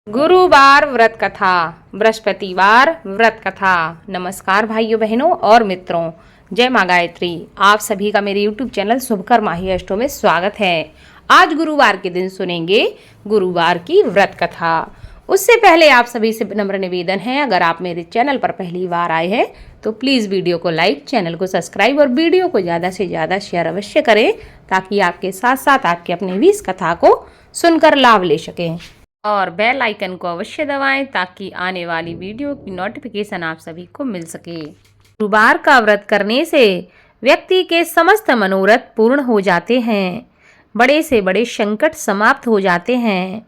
गुरुवार व्रत कथा, बृहस्पतिवार व्रत कथा। नमस्कार भाइयों बहनों और मित्रों, जय माँ गायत्री। आप सभी का मेरे YouTube चैनल शुभकर माही अष्टों में स्वागत है। आज गुरुवार के दिन सुनेंगे गुरुवार की व्रत कथा। उससे पहले आप सभी से नम्र निवेदन है, अगर आप मेरे चैनल पर पहली बार आए हैं तो प्लीज़ वीडियो को लाइक, चैनल को सब्सक्राइब और वीडियो को ज़्यादा से ज़्यादा शेयर अवश्य करें, ताकि आपके साथ साथ आपके अपने भी इस कथा को सुनकर लाभ ले सकें। और बेल आइकन को अवश्य दबाएं ताकि आने वाली वीडियो की नोटिफिकेशन आप सभी को मिल सके। गुरुवार का व्रत करने से व्यक्ति के समस्त मनोरथ पूर्ण हो जाते हैं, बड़े से बड़े संकट समाप्त हो जाते हैं।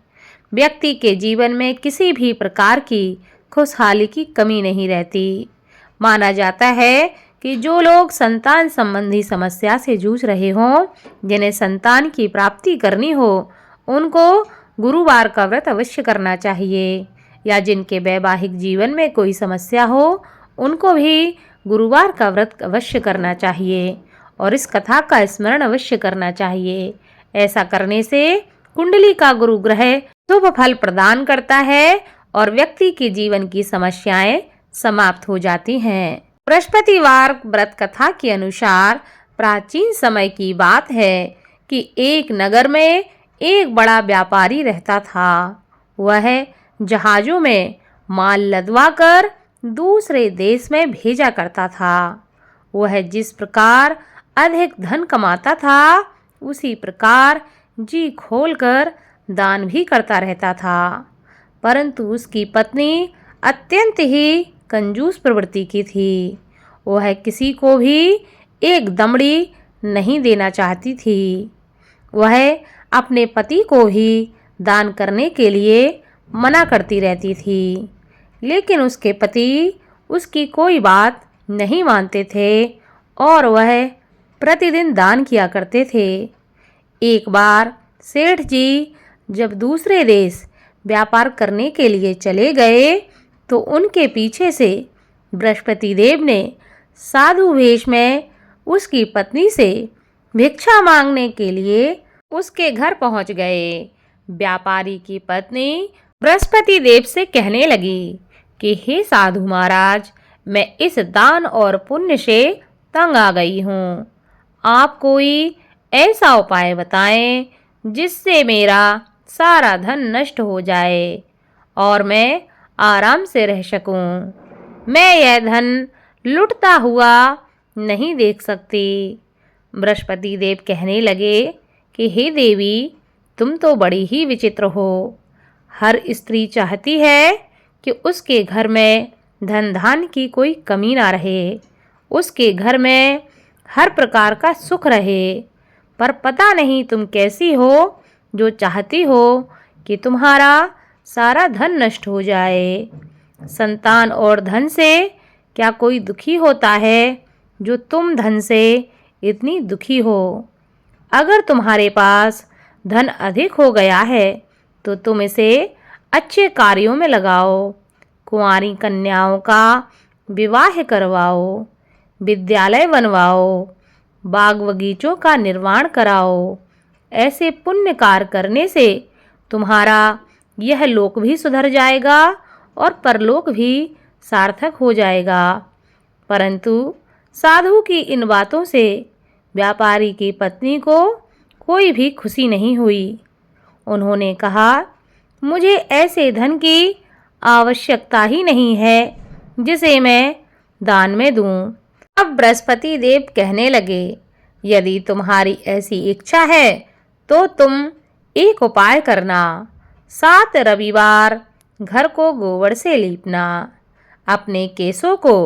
व्यक्ति के जीवन में किसी भी प्रकार की खुशहाली की कमी नहीं रहती। माना जाता है कि जो लोग संतान संबंधी समस्या से जूझ रहे हों, जिन्हें संतान की प्राप्ति करनी हो, उनको गुरुवार का व्रत अवश्य करना चाहिए। या जिनके वैवाहिक जीवन में कोई समस्या हो, उनको भी गुरुवार का व्रत अवश्य करना चाहिए और इस कथा का स्मरण अवश्य करना चाहिए। ऐसा करने से कुंडली का गुरु ग्रह शुभ फल प्रदान करता है और व्यक्ति के जीवन की समस्याएं समाप्त हो जाती हैं। बृहस्पतिवार व्रत कथा के अनुसार प्राचीन समय की बात है कि एक नगर में एक बड़ा व्यापारी रहता था। वह जहाजों में माल लदवा कर दूसरे देश में भेजा करता था। वह जिस प्रकार अधिक धन कमाता था, उसी प्रकार जी खोलकर दान भी करता रहता था। परंतु उसकी पत्नी अत्यंत ही कंजूस प्रवृत्ति की थी। वह किसी को भी एक दमड़ी नहीं देना चाहती थी। वह अपने पति को भी दान करने के लिए मना करती रहती थी, लेकिन उसके पति उसकी कोई बात नहीं मानते थे और वह प्रतिदिन दान किया करते थे। एक बार सेठ जी जब दूसरे देश व्यापार करने के लिए चले गए, तो उनके पीछे से बृहस्पति देव ने साधु वेश में उसकी पत्नी से भिक्षा मांगने के लिए उसके घर पहुंच गए। व्यापारी की पत्नी बृहस्पति देव से कहने लगी कि हे साधु महाराज, मैं इस दान और पुण्य से तंग आ गई हूँ। आप कोई ऐसा उपाय बताएं जिससे मेरा सारा धन नष्ट हो जाए और मैं आराम से रह सकूं। मैं यह धन लुटता हुआ नहीं देख सकती। बृहस्पति देव कहने लगे कि हे देवी, तुम तो बड़ी ही विचित्र हो। हर स्त्री चाहती है कि उसके घर में धन धान्य की कोई कमी ना रहे, उसके घर में हर प्रकार का सुख रहे, पर पता नहीं तुम कैसी हो जो चाहती हो कि तुम्हारा सारा धन नष्ट हो जाए। संतान और धन से क्या कोई दुखी होता है जो तुम धन से इतनी दुखी हो? अगर तुम्हारे पास धन अधिक हो गया है तो तुम इसे अच्छे कार्यों में लगाओ। कुंवारी कन्याओं का विवाह करवाओ, विद्यालय बनवाओ, बाग बगीचों का निर्माण कराओ। ऐसे पुण्य कार्य करने से तुम्हारा यह लोक भी सुधर जाएगा और परलोक भी सार्थक हो जाएगा। परंतु साधु की इन बातों से व्यापारी की पत्नी को कोई भी खुशी नहीं हुई। उन्होंने कहा, मुझे ऐसे धन की आवश्यकता ही नहीं है जिसे मैं दान में दूं। अब बृहस्पति देव कहने लगे, यदि तुम्हारी ऐसी इच्छा है तो तुम एक उपाय करना। 7 रविवार घर को गोबर से लीपना, अपने केसों को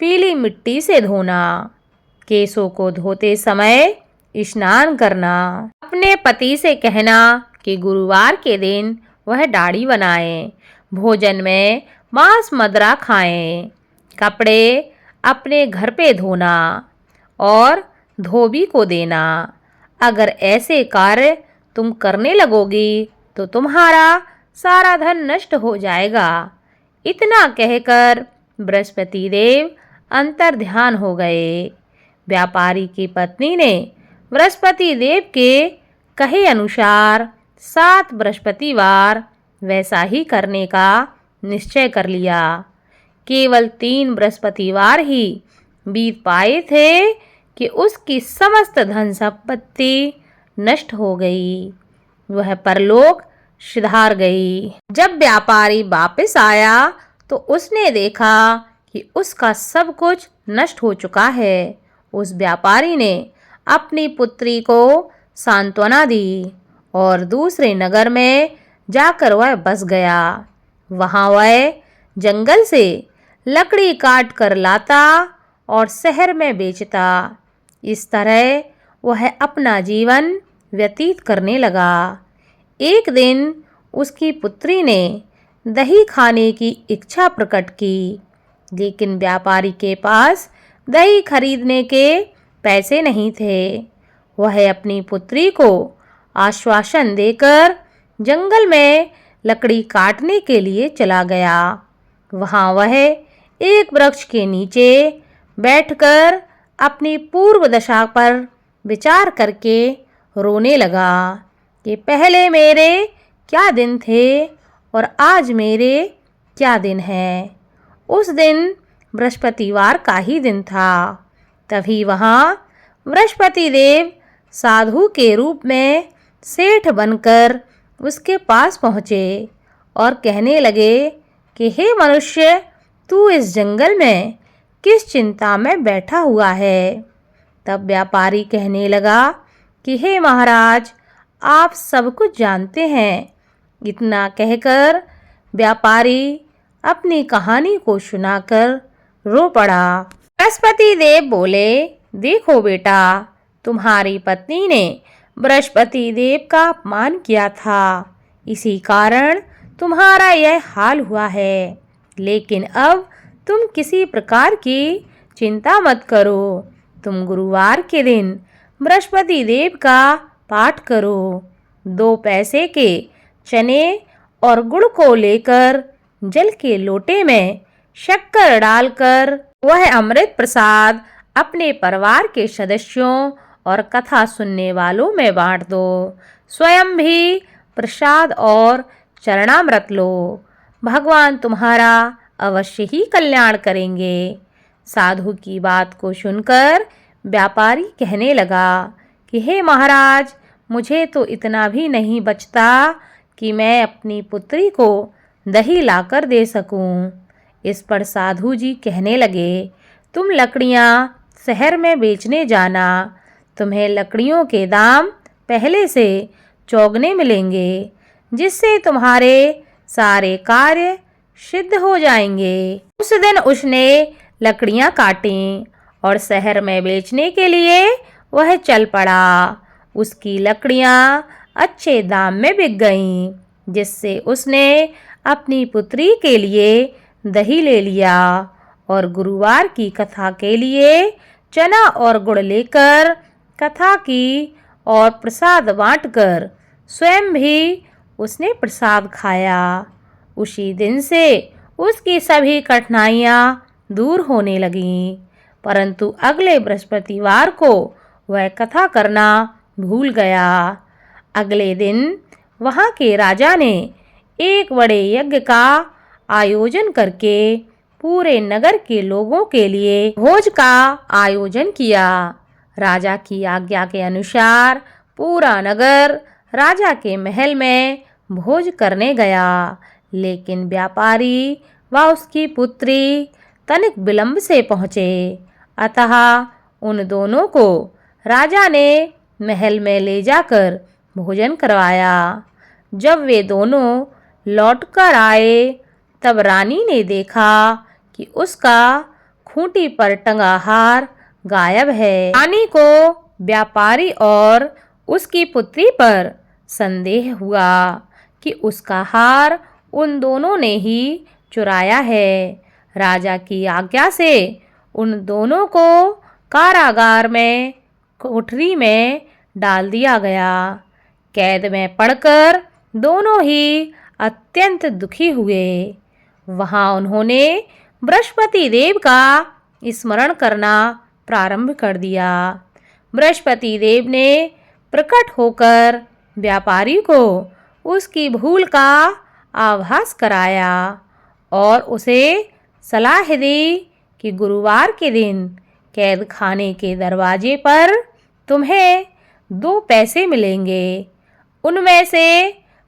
पीली मिट्टी से धोना, केसों को धोते समय स्नान करना। अपने पति से कहना कि गुरुवार के दिन वह दाढ़ी बनाएं, भोजन में मांस मदिरा खाएं, कपड़े अपने घर पे धोना और धोबी को देना। अगर ऐसे कार्य तुम करने लगोगी तो तुम्हारा सारा धन नष्ट हो जाएगा। इतना कहकर बृहस्पति देव अंतर ध्यान हो गए। व्यापारी की पत्नी ने बृहस्पति देव के कहे अनुसार 7 बृहस्पतिवार वैसा ही करने का निश्चय कर लिया। केवल 3 बृहस्पतिवार ही बीत पाए थे कि उसकी समस्त धन संपत्ति नष्ट हो गई। वह परलोक सिधार गई। जब व्यापारी वापस आया तो उसने देखा कि उसका सब कुछ नष्ट हो चुका है। उस व्यापारी ने अपनी पुत्री को सांत्वना दी और दूसरे नगर में जाकर वह बस गया। वहां वह जंगल से लकड़ी काट कर लाता और शहर में बेचता। इस तरह वह अपना जीवन व्यतीत करने लगा। एक दिन उसकी पुत्री ने दही खाने की इच्छा प्रकट की, लेकिन व्यापारी के पास दही खरीदने के पैसे नहीं थे। वह अपनी पुत्री को आश्वासन देकर जंगल में लकड़ी काटने के लिए चला गया। वहां वह एक वृक्ष के नीचे बैठकर अपनी पूर्व दशा पर विचार करके रोने लगा कि पहले मेरे क्या दिन थे और आज मेरे क्या दिन हैं। उस दिन बृहस्पतिवार का ही दिन था। तभी वहाँ बृहस्पति देव साधु के रूप में सेठ बनकर उसके पास पहुँचे और कहने लगे कि हे मनुष्य, तू इस जंगल में किस चिंता में बैठा हुआ है। तब व्यापारी कहने लगा कि हे महाराज, आप सब कुछ जानते हैं। इतना कहकर व्यापारी अपनी कहानी को सुनाकर रो पड़ा। बृहस्पति देव बोले, देखो बेटा, तुम्हारी पत्नी ने बृहस्पति देव का अपमान किया था, इसी कारण तुम्हारा यह हाल हुआ है। लेकिन अब तुम किसी प्रकार की चिंता मत करो। तुम गुरुवार के दिन बृहस्पति देव का पाठ करो। 2 पैसे के चने और गुड़ को लेकर जल के लोटे में शक्कर डालकर वह अमृत प्रसाद अपने परिवार के सदस्यों और कथा सुनने वालों में बांट दो। स्वयं भी प्रसाद और चरणामृत लो। भगवान तुम्हारा अवश्य ही कल्याण करेंगे। साधु की बात को सुनकर व्यापारी कहने लगा कि हे महाराज, मुझे तो इतना भी नहीं बचता कि मैं अपनी पुत्री को दही लाकर दे सकूं। इस पर साधु जी कहने लगे, तुम लकड़ियां शहर में बेचने जाना। तुम्हें लकड़ियों के दाम पहले से चौगने मिलेंगे, जिससे तुम्हारे सारे कार्य सिद्ध हो जाएंगे। उस दिन उसने लकड़ियां काटी और शहर में बेचने के लिए वह चल पड़ा। उसकी लकड़ियां अच्छे दाम में बिक गईं, जिससे उसने अपनी पुत्री के लिए दही ले लिया और गुरुवार की कथा के लिए चना और गुड़ लेकर कथा की और प्रसाद बांटकर स्वयं भी उसने प्रसाद खाया। उसी दिन से उसकी सभी कठिनाइयाँ दूर होने लगीं, परंतु अगले बृहस्पतिवार को वह कथा करना भूल गया। अगले दिन वहाँ के राजा ने एक बड़े यज्ञ का आयोजन करके पूरे नगर के लोगों के लिए भोज का आयोजन किया। राजा की आज्ञा के अनुसार पूरा नगर राजा के महल में भोज करने गया, लेकिन व्यापारी व उसकी पुत्री तनिक विलंब से पहुँचे। अतः उन दोनों को राजा ने महल में ले जाकर भोजन करवाया। जब वे दोनों लौटकर आए तब रानी ने देखा कि उसका खूंटी पर टंगा हार गायब है। रानी को व्यापारी और उसकी पुत्री पर संदेह हुआ कि उसका हार उन दोनों ने ही चुराया है। राजा की आज्ञा से उन दोनों को कारागार में कोठरी में डाल दिया गया। कैद में पड़कर दोनों ही अत्यंत दुखी हुए। वहां उन्होंने बृहस्पति देव का स्मरण करना प्रारंभ कर दिया। बृहस्पति देव ने प्रकट होकर व्यापारी को उसकी भूल का आभास कराया और उसे सलाह दी कि गुरुवार के दिन कैद खाने के दरवाजे पर तुम्हें 2 पैसे मिलेंगे। उनमें से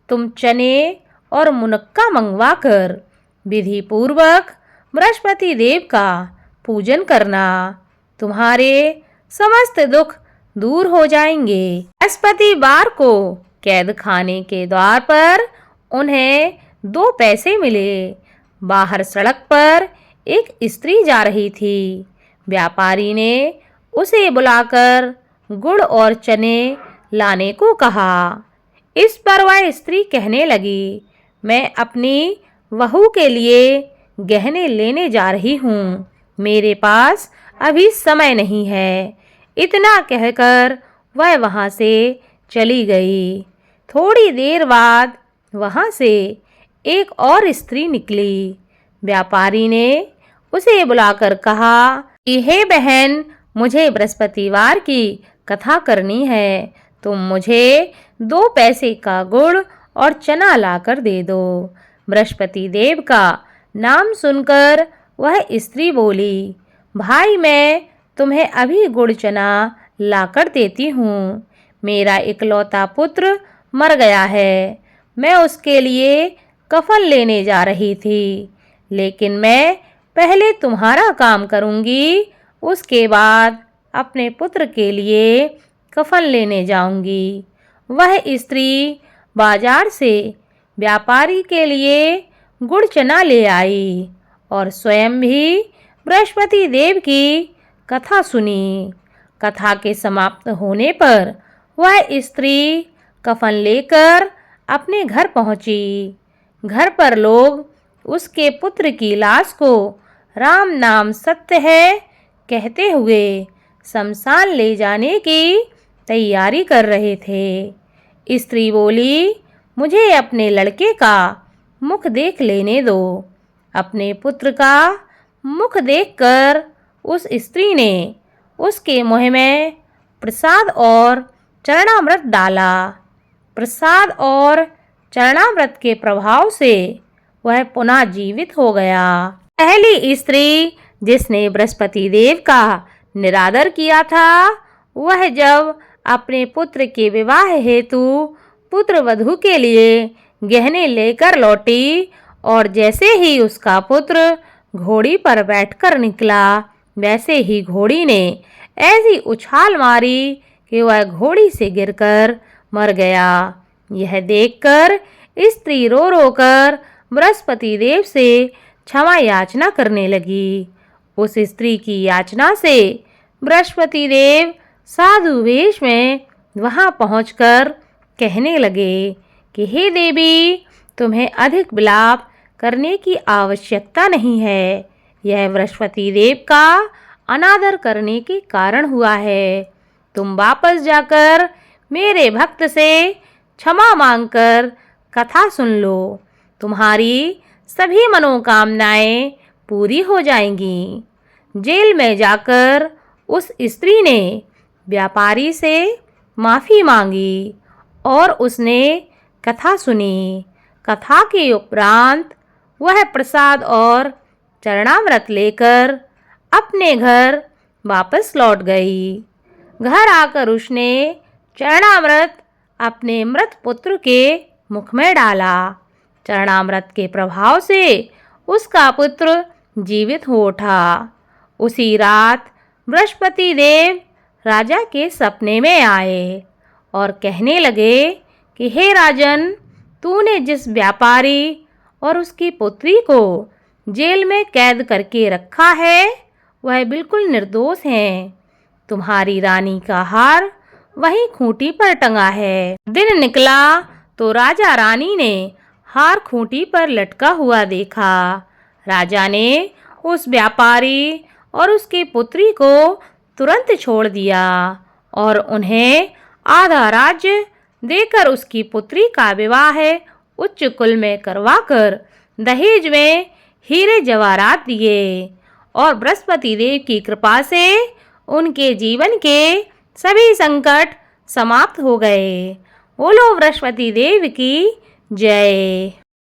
तुम चने और मुनक्का मंगवाकर विधि पूर्वक बृहस्पति देव का पूजन करना। तुम्हारे समस्त दुख दूर हो जाएंगे। बृहस्पतिवार को कैद खाने के द्वार पर उन्हें 2 पैसे मिले। बाहर सड़क पर एक स्त्री जा रही थी। व्यापारी ने उसे बुलाकर गुड़ और चने लाने को कहा। इस पर वह स्त्री कहने लगी, मैं अपनी बहू के लिए गहने लेने जा रही हूँ, मेरे पास अभी समय नहीं है। इतना कहकर वह वहाँ से चली गई। थोड़ी देर बाद वहाँ से एक और स्त्री निकली। व्यापारी ने उसे बुलाकर कहा कि हे बहन, मुझे बृहस्पतिवार की कथा करनी है, तुम मुझे 2 पैसे का गुड़ और चना लाकर दे दो। बृहस्पति देव का नाम सुनकर वह स्त्री बोली, भाई मैं तुम्हें अभी गुड़ चना लाकर देती हूँ। मेरा इकलौता पुत्र मर गया है, मैं उसके लिए कफन लेने जा रही थी, लेकिन मैं पहले तुम्हारा काम करूँगी, उसके बाद अपने पुत्र के लिए कफन लेने जाऊँगी। वह स्त्री बाजार से व्यापारी के लिए गुड़ चना ले आई और स्वयं भी बृहस्पति देव की कथा सुनी। कथा के समाप्त होने पर वह स्त्री कफन लेकर अपने घर पहुंची। घर पर लोग उसके पुत्र की लाश को राम नाम सत्य है कहते हुए शमशान ले जाने की तैयारी कर रहे थे। स्त्री बोली, मुझे अपने लड़के का मुख देख लेने दो। अपने पुत्र का मुख देखकर उस स्त्री ने उसके मुँह में प्रसाद और चरणामृत डाला। प्रसाद और चरणामृत के प्रभाव से वह पुनः जीवित हो गया। पहली स्त्री जिसने बृहस्पति देव का निरादर किया था, वह जब अपने पुत्र के विवाह हेतु पुत्र वधू के लिए गहने लेकर लौटी और जैसे ही उसका पुत्र घोड़ी पर बैठकर निकला, वैसे ही घोड़ी ने ऐसी उछाल मारी कि वह घोड़ी से गिरकर मर गया। यह देखकर स्त्री रो रो कर बृहस्पति देव से क्षमा याचना करने लगी। उस स्त्री की याचना से बृहस्पति देव साधु वेश में वहां पहुंचकर कहने लगे कि हे देवी, तुम्हें अधिक विलाप करने की आवश्यकता नहीं है। यह बृहस्पति देव का अनादर करने के कारण हुआ है। तुम वापस जाकर मेरे भक्त से क्षमा मांगकर कथा सुन लो। तुम्हारी सभी मनोकामनाएं पूरी हो जाएंगी। जेल में जाकर उस स्त्री ने व्यापारी से माफ़ी मांगी और उसने कथा सुनी। कथा के उपरांत वह प्रसाद और चरणामृत लेकर अपने घर वापस लौट गई। घर आकर उसने चरणामृत अपने मृत पुत्र के मुख में डाला। चरणामृत के प्रभाव से उसका पुत्र जीवित हो उठा। उसी रात बृहस्पति देव राजा के सपने में आए और कहने लगे कि हे राजन, तूने जिस व्यापारी और उसकी पुत्री को जेल में कैद करके रखा है, वह बिल्कुल निर्दोष हैं। तुम्हारी रानी का हार वहीं खूंटी पर टंगा है। दिन निकला तो राजा रानी ने हार खूंटी पर लटका हुआ देखा। राजा ने उस व्यापारी और उसकी पुत्री को तुरंत छोड़ दिया और उन्हें आधा राज्य देकर उसकी पुत्री का विवाह उच्च कुल में करवाकर दहेज में हीरे जवाहरात दिए और बृहस्पति देव की कृपा से उनके जीवन के सभी संकट समाप्त हो गए। बोलो बृहस्पति देव की जय।